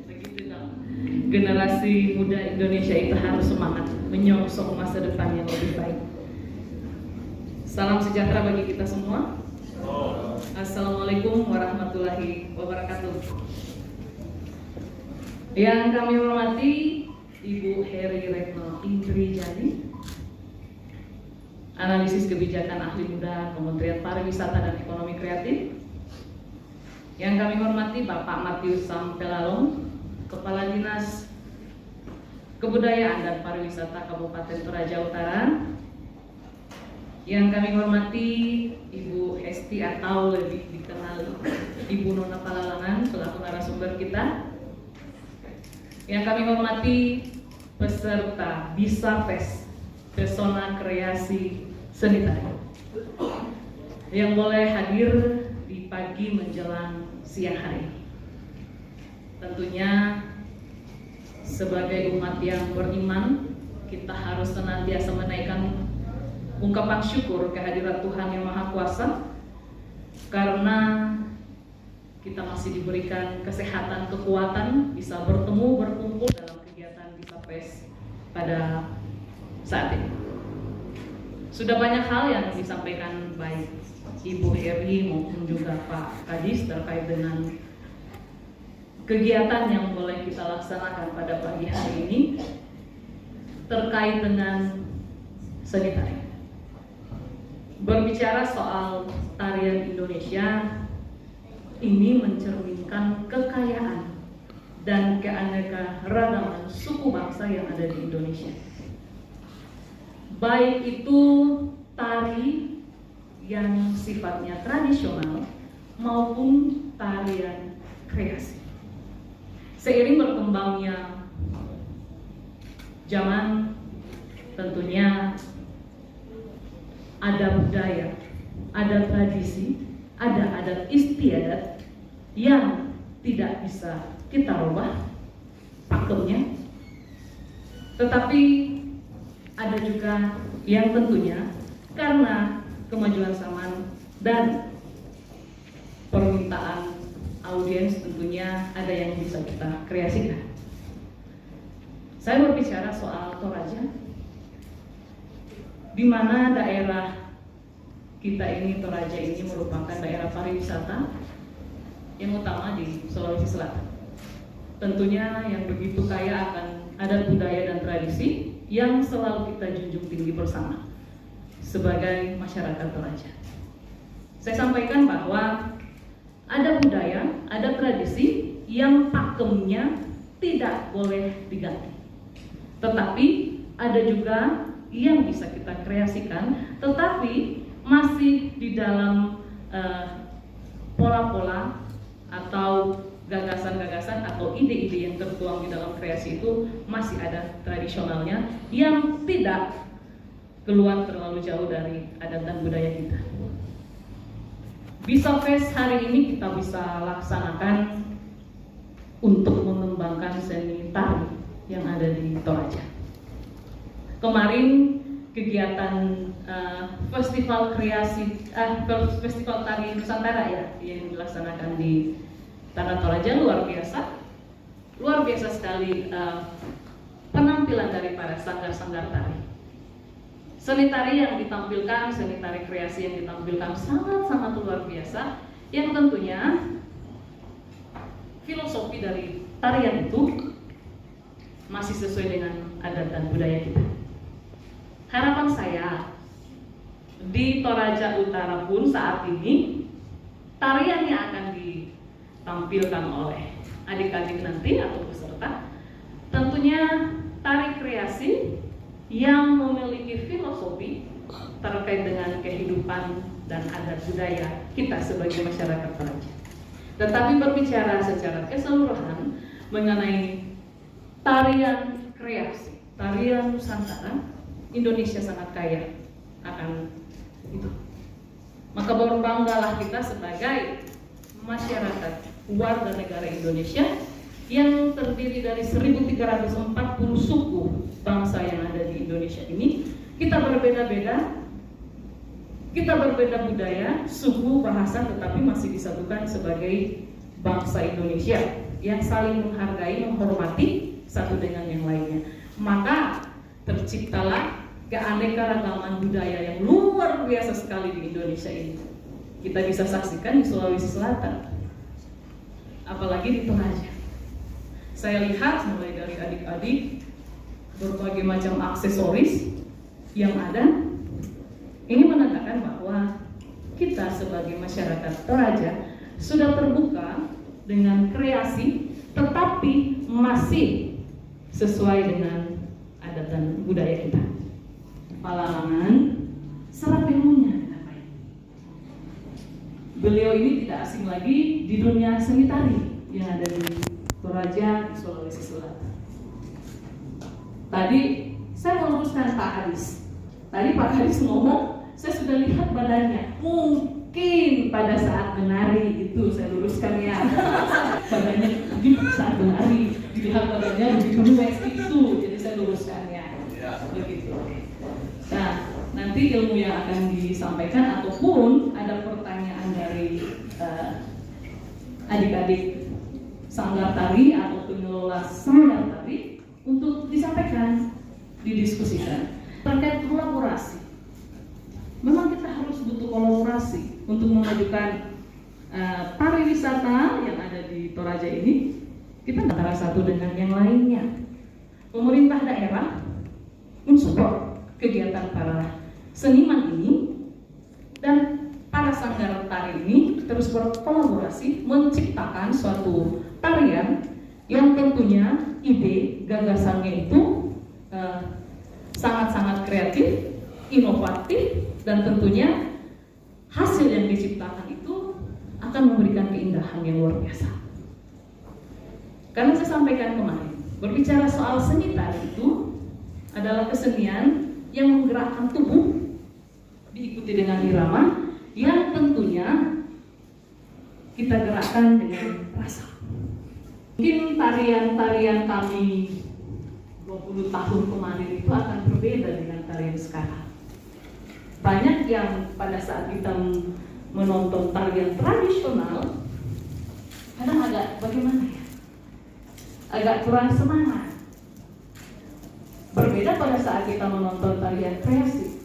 Begitu dong. Generasi muda Indonesia itu harus semangat menyongsong masa depan yang lebih baik. Salam sejahtera bagi kita semua. Assalamualaikum warahmatullahi wabarakatuh. Yang kami hormati Ibu Heri Retno Indrijani, Analisis Kebijakan Ahli Muda Kementerian Pariwisata dan Ekonomi Kreatif. Yang kami hormati Bapak Matius Sampelalong, Kepala Dinas Kebudayaan dan Pariwisata Kabupaten Toraja Utara. Yang kami hormati Ibu Hesti atau lebih dikenal Ibu Nona Palalangan selaku narasumber kita. Yang kami hormati peserta Bisa Fest Pesona Kreasi Seni Tari yang boleh hadir di pagi menjelang siang hari. Tentunya sebagai umat yang beriman, kita harus senantiasa menaikkan ungkapan syukur kehadirat Tuhan Yang Maha Kuasa karena kita masih diberikan kesehatan, kekuatan, bisa bertemu, berkumpul dalam kegiatan Bisa Fest pada saat ini. Sudah banyak hal yang disampaikan baik Ibu Heri maupun juga Pak Kadis terkait dengan kegiatan yang boleh kita laksanakan pada pagi hari ini terkait dengan seni tari. Berbicara soal tarian Indonesia, ini mencerminkan kekayaan dan keanekaragaman suku bangsa yang ada di Indonesia. Baik itu tari yang sifatnya tradisional maupun tarian kreasi. Seiring berkembangnya zaman, tentunya ada budaya, ada tradisi, ada adat istiadat yang tidak bisa kita rubah pakemnya, tetapi ada juga yang tentunya karena kemajuan zaman dan permintaan audiens tentunya ada yang bisa kita kreasikan. Saya berbicara soal Toraja, di mana daerah kita ini, Toraja ini merupakan daerah pariwisata yang utama di Sulawesi Selatan. Tentunya yang begitu kaya akan adat budaya dan tradisi yang selalu kita junjung tinggi bersama sebagai masyarakat Toraja. Saya sampaikan bahwa ada budaya, ada tradisi yang pakemnya tidak boleh diganti. Tetapi ada juga yang bisa kita kreasikan, tetapi masih di dalam pola-pola atau gagasan-gagasan atau ide-ide yang tertuang di dalam kreasi itu masih ada tradisionalnya yang tidak keluar terlalu jauh dari adat dan budaya kita. Bisa Fest hari ini kita bisa laksanakan untuk mengembangkan seni tari yang ada di Toraja. Kemarin kegiatan festival tari Nusantara ya yang dilaksanakan di Tanah Toraja luar biasa sekali penampilan dari para sanggar-sanggar tari. Seni tari yang ditampilkan, seni tari kreasi yang ditampilkan sangat-sangat luar biasa, yang tentunya filosofi dari tarian itu masih sesuai dengan adat dan budaya kita. Harapan saya di Toraja Utara pun saat ini tarian yang akan ditampilkan oleh adik-adik nanti atau peserta tentunya tari kreasi yang memiliki filosofi terkait dengan kehidupan dan adat budaya kita sebagai masyarakat Toraja. Tetapi berbicara secara keseluruhan mengenai tarian kreasi, tarian Nusantara, Indonesia sangat kaya akan itu. Maka berbanggalah kita sebagai masyarakat warga negara Indonesia yang terdiri dari 1340 suku bangsa yang ada di Indonesia ini. Kita berbeda-beda, kita berbeda budaya, suku, bahasa, tetapi masih disatukan sebagai bangsa Indonesia yang saling menghargai, menghormati satu dengan yang lainnya. Maka terciptalah keanekaragaman budaya yang luar biasa sekali di Indonesia ini. Kita bisa saksikan di Sulawesi Selatan, apalagi di Toraja. Saya lihat mulai dari adik-adik berbagai macam aksesoris yang ada. Ini menandakan bahwa kita sebagai masyarakat Toraja sudah terbuka dengan kreasi, tetapi masih sesuai dengan adat dan budaya kita. Palalangan serap ilmunya. Beliau ini tidak asing lagi di dunia seni tari yang ada di Toraja, Sulawesi Selatan. Tadi saya meluruskan Pak Haris. Tadi Pak Haris ngomong, saya sudah lihat badannya. Mungkin pada saat menari itu saya luruskan ya. Badannya mungkin pada saat menari dilihat badannya begitu luas itu, jadi saya luruskan ya. Begitu. Nah, nanti ilmu yang akan disampaikan ataupun ada pertanyaan dari adik-adik sanggar tari atau pengelola sanggar tari untuk disampaikan, didiskusikan terkait kolaborasi. Memang kita harus butuh kolaborasi untuk memajukan pariwisata yang ada di Toraja ini. Kita antara satu dengan yang lainnya. Pemerintah daerah mensupport kegiatan para seniman ini, dan para sanggar tari ini terus berkolaborasi menciptakan suatu tarian yang tentunya ide gagasannya itu sangat-sangat kreatif, inovatif, dan tentunya hasil yang diciptakan itu akan memberikan keindahan yang luar biasa. Karena saya sampaikan kemarin, berbicara soal seni tari itu adalah kesenian yang menggerakkan tubuh, diikuti dengan irama yang tentunya kita gerakkan dengan rasa. Mungkin tarian-tarian kami 20 tahun kemarin itu akan berbeda dengan tarian sekarang. Banyak yang pada saat kita menonton tarian tradisional kadang agak bagaimana ya, agak kurang semangat. Berbeda pada saat kita menonton tarian kreasi,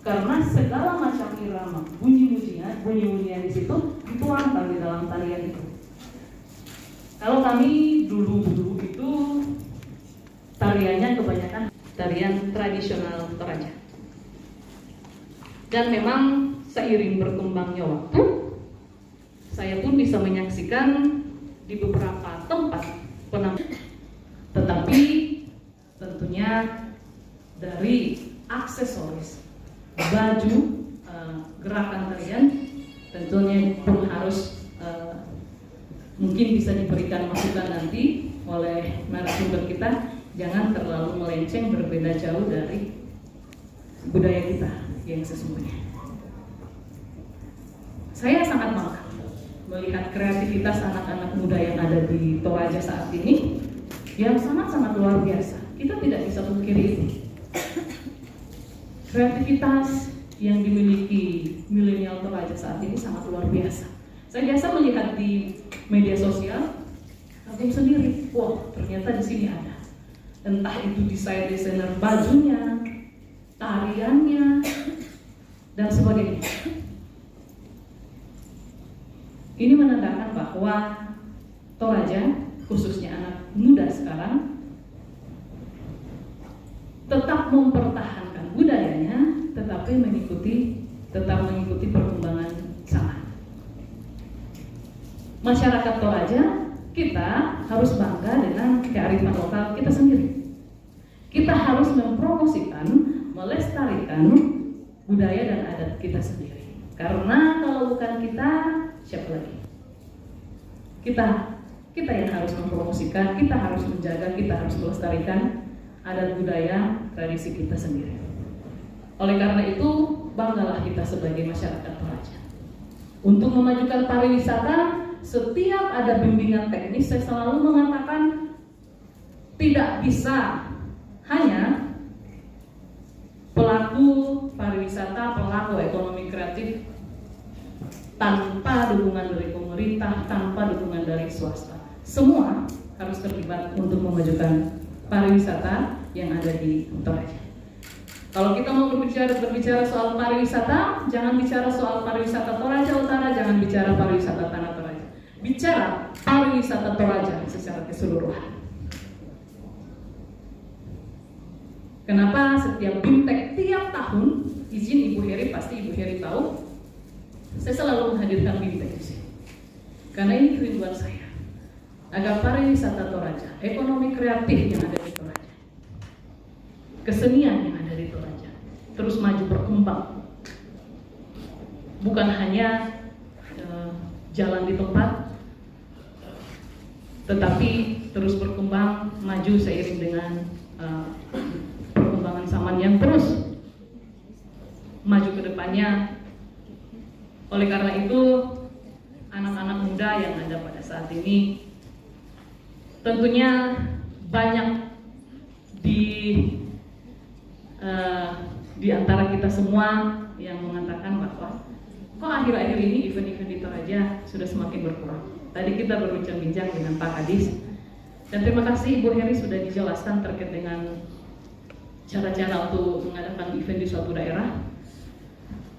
karena segala macam irama, bunyi-bunyian di situ dituangkan di dalam tarian itu. Kalau kami dulu itu tariannya kebanyakan tarian tradisional Toraja. Dan memang seiring berkembangnya waktu, saya pun bisa menyaksikan di beberapa tempat penampilan. Tetapi tentunya dari aksesoris, baju, gerakan tarian tentunya pun harus mungkin bisa diberikan masukan nanti oleh narasumber kita, jangan terlalu melenceng berbeda jauh dari budaya kita yang sesungguhnya. Saya sangat bangga melihat kreativitas anak-anak muda yang ada di Toraja saat ini yang sangat-sangat luar biasa. Kita tidak bisa pungkiri itu. Kreativitas yang dimiliki milenial Toraja saat ini sangat luar biasa. Saya biasa melihat di media sosial, kagum sendiri, wah ternyata di sini ada. Entah itu desainer bajunya, tariannya, dan sebagainya. Ini menandakan bahwa Toraja, khususnya anak muda sekarang, tetap mempertahankan budayanya, tetapi tetap mengikuti perkembangan zaman. Masyarakat Toraja, kita harus bangga dengan kearifan lokal kita sendiri. Kita harus mempromosikan, melestarikan budaya dan adat kita sendiri. Karena kalau bukan kita, siapa lagi? Kita yang harus mempromosikan, kita harus menjaga, kita harus melestarikan adat budaya tradisi kita sendiri. Oleh karena itu, banggalah kita sebagai masyarakat Toraja. Untuk memajukan pariwisata, setiap ada bimbingan teknis, saya selalu mengatakan tidak bisa hanya pelaku pariwisata, pelaku ekonomi kreatif tanpa dukungan dari komunitas pemerintah, tanpa dukungan dari swasta. Semua harus terlibat untuk memajukan pariwisata yang ada di Toraja. Kalau kita mau berbicara soal pariwisata, jangan bicara soal pariwisata Toraja Utara, jangan bicara pariwisata Tanah Toraja. Bicara pariwisata Toraja secara keseluruhan. Kenapa setiap BIMTEK tiap tahun, izin Ibu Heri, pasti Ibu Heri tahu, saya selalu menghadirkan BIMTEK di sini. Karena ini kerinduan saya, agar pariwisata Toraja, ekonomi kreatif yang ada di Toraja, kesenian yang ada di Toraja, terus maju berkembang. Bukan hanya jalan di tempat, tetapi terus berkembang, maju seiring dengan perkembangan zaman yang terus maju ke depannya. Oleh karena itu, anak-anak muda yang ada pada saat ini tentunya banyak di antara kita semua yang mengatakan bahwa kok akhir-akhir ini event-event di Toraja sudah semakin berkurang. Tadi kita berbincang-bincang dengan Pak Kadis, dan terima kasih Ibu Heri sudah dijelaskan terkait dengan cara-cara untuk mengadakan event di suatu daerah.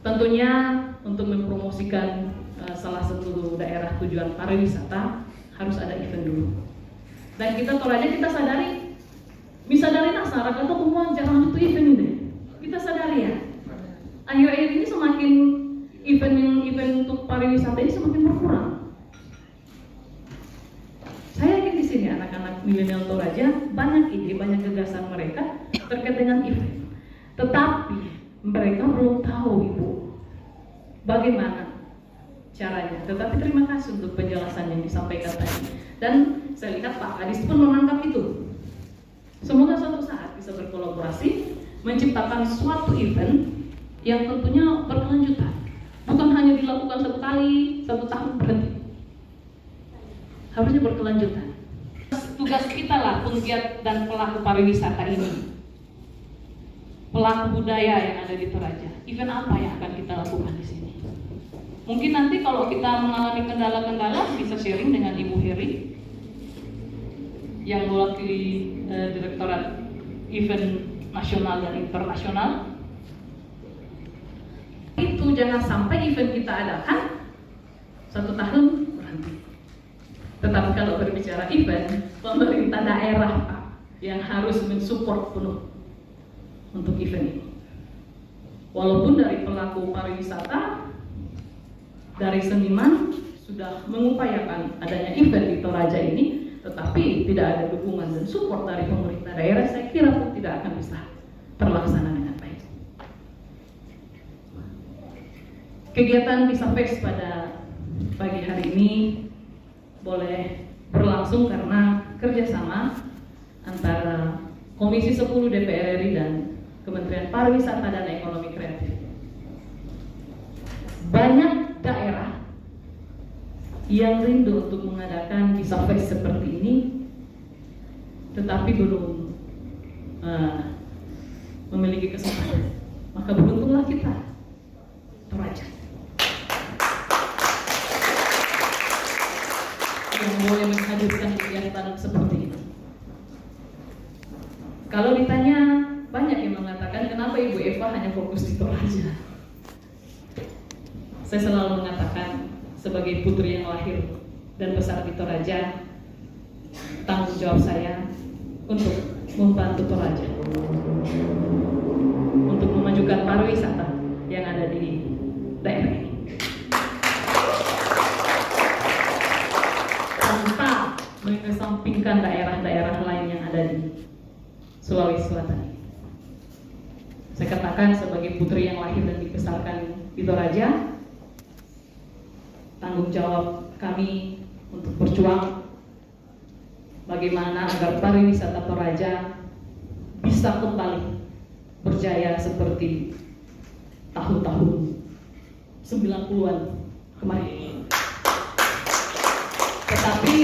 Tentunya untuk mempromosikan salah satu daerah tujuan pariwisata harus ada event dulu. Dan kita Toraja kita sadari, bisa dari masyarakat atau semua jangan itu event ini. Kita sadari ya. Akhir-akhir ini semakin event untuk pariwisata ini semakin berkurang. Saya yakin di sini anak-anak milenial Toraja banyak ide, banyak gagasan mereka terkait dengan event. Tetapi mereka belum tahu Ibu bagaimana caranya. Tetapi terima kasih untuk penjelasan yang disampaikan tadi. Dan saya lihat Pak Kadis pun menangkap itu. Semoga suatu saat bisa berkolaborasi menciptakan suatu event yang tentunya berkelanjutan. Bukan hanya dilakukan satu kali, satu tahun berhenti. Harusnya berkelanjutan. Tugas kita lah penggiat dan pelaku pariwisata ini, pelaku budaya yang ada di Toraja. Event apa yang akan kita lakukan di sini? Mungkin nanti kalau kita mengalami kendala-kendala bisa sharing dengan Ibu Heri yang mewakili Direktorat Event Nasional dan Internasional. Itu jangan sampai event kita adakan satu tahun berhenti. Tetapi kalau berbicara event, pemerintah daerah Pak yang harus mensupport penuh untuk event ini. Walaupun dari pelaku pariwisata, dari seniman sudah mengupayakan adanya event di Toraja ini, tetapi tidak ada dukungan dan support dari pemerintah daerah, saya kira pun tidak akan bisa terlaksana dengan baik. Kegiatan Bisa Fest pada pagi hari ini boleh berlangsung karena kerjasama antara Komisi 10 DPR RI dan Kementerian Pariwisata dan Ekonomi Kreatif. Banyak daerah yang rindu untuk mengadakan Bisa Fest seperti ini, tetapi belum memiliki kesempatan. Maka beruntunglah kita, Toraja, yang boleh menghadirkan kegiatan seperti ini. Kalau ditanya, banyak yang mengatakan kenapa Ibu Eva hanya fokus di Toraja. Saya selalu mengatakan, sebagai putri yang lahir dan besar di Toraja, tanggung jawab saya untuk membantu Toraja, untuk memajukan pariwisata yang ada di daerah ini, tanpa mengesampingkan daerah-daerah lain yang ada di Sulawesi Selatan. Saya katakan sebagai putri yang lahir dan dibesarkan di Toraja, tanggung jawab kami untuk berjuang bagaimana agar pariwisata Toraja bisa kembali berjaya seperti tahun-tahun 90-an kemarin. Tetapi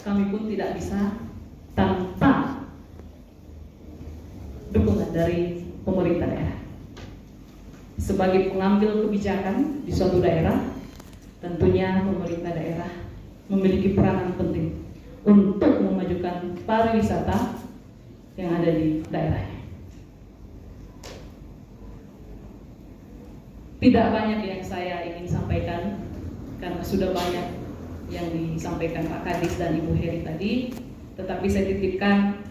kami pun tidak bisa tanpa dukungan dari pemerintah daerah. Sebagai pengambil kebijakan di suatu daerah, tentunya pemerintah daerah memiliki peranan penting untuk memajukan pariwisata yang ada di daerahnya. Tidak banyak yang saya ingin sampaikan karena sudah banyak yang disampaikan Pak Kadis dan Ibu Heri tadi, tetapi saya titipkan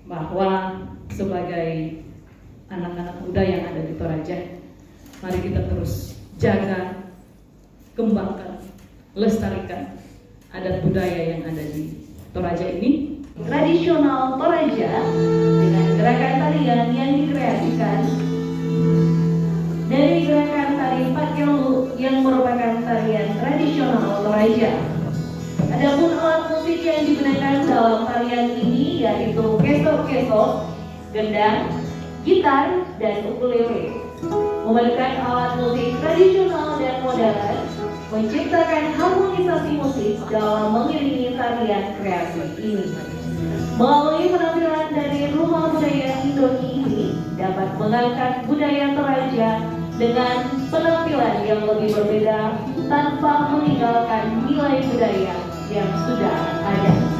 bahwa sebagai anak-anak muda yang ada di Toraja, mari kita terus jaga, kembangkan, lestarikan adat budaya yang ada di Toraja ini. Tradisional Toraja dengan gerakan tarian yang dikreasikan dari gerakan tari Pakelu yang merupakan tarian tradisional Toraja. Adapun alat musik yang digunakan dalam tarian ini yaitu kesok-kesok, gendang, gitar, dan ukulele. Memadukan alat musik tradisional dan modern, menciptakan harmonisasi musik dalam mengiringi tarian kreasi ini. Melalui penampilan dari Rumah Budaya Indoki ini dapat mengangkat budaya Toraja dengan penampilan yang lebih berbeda tanpa meninggalkan nilai budaya yang sudah ada.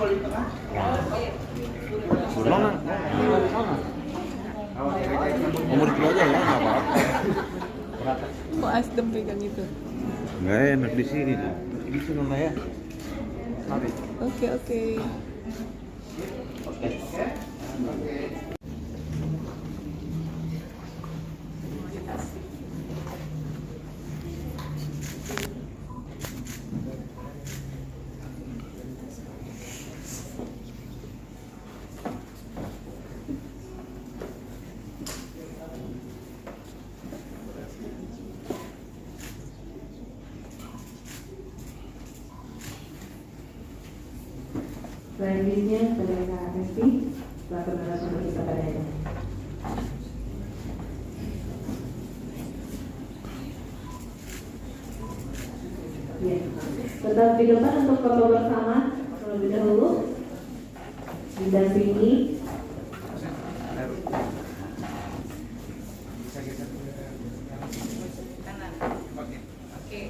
Mana? Umur dulu aja ya, nggak apa-apa. Kok Asdem pegang itu? Nggak enak di sini tuh. Di sana lah ya. Oke, oke. Selanjutnya, saudara Kak Resti, selaku narasumber kita pada ini. Ya, tetap di depan untuk foto bersama terlebih dahulu. Didampingi Kanan. Oke.